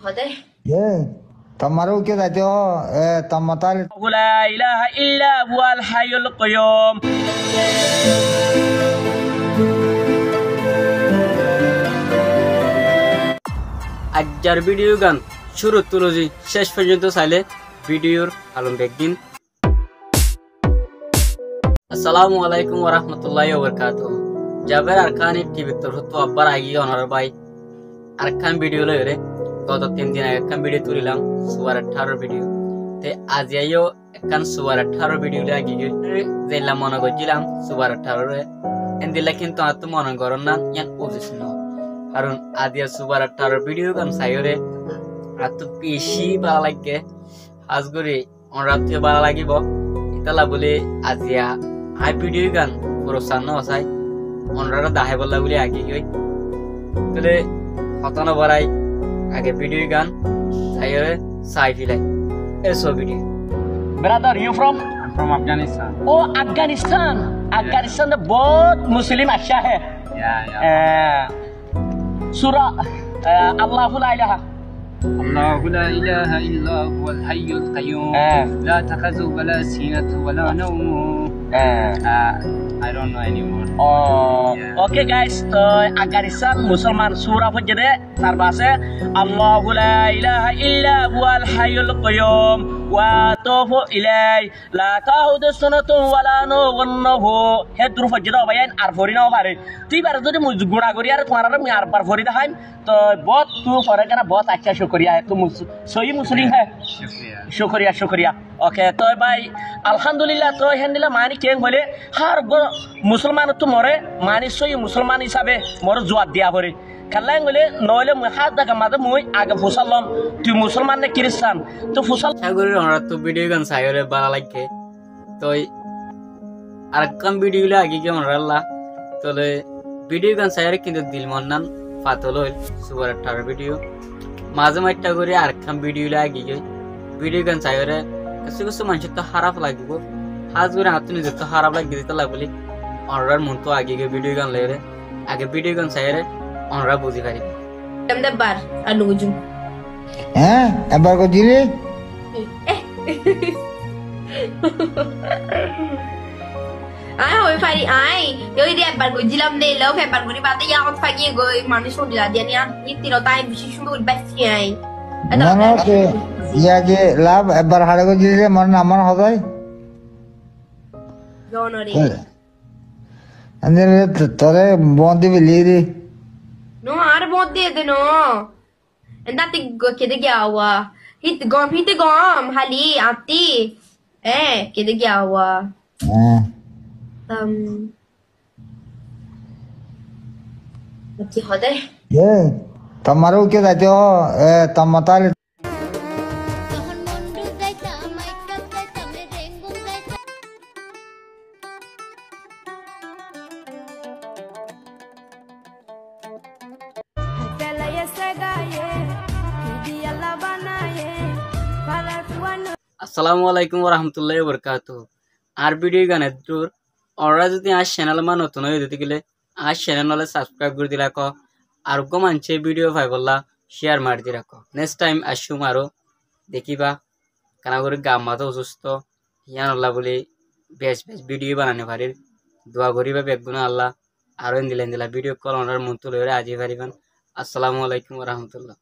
ये तुम्हारे क्या जाते हो तुम मताल لا إله إلا هو الحي القيوم আজ্জার ভিডিও গান শুরু তুলজি শেষ পর্যন্ত চাইলে ভিডিওর আলম দেখদিন। আসসালামু আলাইকুম ওয়া রাহমাতুল্লাহি ওয়া বারাকাতুহু। জাবের আরকান টিভি তরফ তো আব্বার আগি অনার ভাই আরকান ভিডিও লইরে গত 3 দিন আগে একখান ভিডিও তুলিলাম সুয়ার 18 ভিডিও তে আজ আইও একখান সুয়ার 18 ভিডিও লাগি যেলা মনে করছিলাম সুয়ার 18 রে এন্দিলা কিন্তু আর তো মনে করন না ইয়ান পজিশন কারণ আদিয়া সুপার 18 ভিডিও গান সাইরে আর তো বেশি ভালো লাগে আজ করে অনরাত্রিও ভালো লাগিব ইতালা বলে আজিয়া আই ভিডিও গান পুরো সান্ন আসাই অনরা দাহে বললা বলে আগে গই তাহলে হতানো বড়াই আগে ভিডিও গান সাইরে সাই ফিলাই এসো video. Brother, you from? I'm from Afghanistan. Oh, Afghanistan. Afghanistan में बहुत मुस्लिम अच्छा है। Yeah. सूरा अल्लाह ला इलाहा الله لا إله إلا هو الحي القيوم لا تأخذه ولا سنة ولا نوم. I don't know anymore. Okay guys, Afghanistan Musliman surah pejede tarbase Allah la ilaha illa huwal hayyul qayyum wa atubu ilai la ta'udu sunatun wala nawm hedru pejede bayan arfori na bare tibar jodi guna kori ar tomara mi arbar fori dekhai to bahut tu fare kana bahut acha shukriya hai tu sohi muslim hai शुक्रिया okay तो भाई अल्हम्दुलिल्लाह तो हेंदिला मानी कें बोले हर मुसलमान तो मोरे मानी सोई मुसलमान हिसाबे मोर जवाब दिया भरे कल्लां बोले नोले हाथ दागा मादे मुई आगे फुसलम तु मुसलमान ने क्रिश्चियन तो फुसल सागरे हमरा तो वीडियो गान सायरे बाला लागे तो আর কম ভিডিও লাগে কি আমরা তো ভিডিও গান সায়রে কিন্তু দিল মন্নান ফাতল হইল সুপার 18 ভিডিও মাঝে মাইটা করে আর কম ভিডিও লাগে ভিডিও গান চাইরে কিছু মানুষের তো খারাপ লাগিব হাজ করে হাত নিয়ে তো খারাপ লাগে দিতে লাগলি অনরার মন তো আগে ভিডিও গান লেরে আগে ভিডিও গান চাইরে অনরা বুঝি পারি বার আলু বুঝুম হ্যাঁ এবার কো দিলে আয় ওই পারি আয় ওই দিয়ে একবার বুঝিলাম নে লও একবার করে বাদে ইয়া হত ফাগিয়ে গই মানুষ শুনলা দিয়া নিয়া ইতিরো তাই বেশি সুন্দর বাসি আই না না কে ইয়া যে লাভ এবার হারে কো দিলে মন আমার হদাই জনরে আন্দে তোরে বন্দি বিলিরি নো আর বন্দি দে নো এন্দাতে কেদে গিয়াওয়া হিত গম হালি আতি কেদে গিয়াওয়া কি হদে ये तुम्हारे क्या जाते हो तुम मताल আসসালামু আলাইকুম ওয়া রাহমাতুল্লাহি ওয়া বারাকাতুহু আর ভিডিও গানের দূর ওরা যদি আজ চ্যানেল মা নতুন হয়ে দিতে গেলে আজ চ্যানেলে সাবস্ক্রাইব করে দি রাখো আর গো মানছে ভিডিও ভাই বললা শেয়ার মার দি রাখো নেক্সট টাইম আসুম আরো দেখিবা কানা করে গাম্মা তো অসুস্থ ইয়ান আল্লাহ বলে বেশ ভিডিও বানানে পারি দোয়া করিবা বেগুনা আল্লাহ আরো দিলা ভিডিও কল ওনার মন তুলে আজি পারিবেন। আসসালামু আলাইকুম ওয়া রাহমাতুল্লাহ।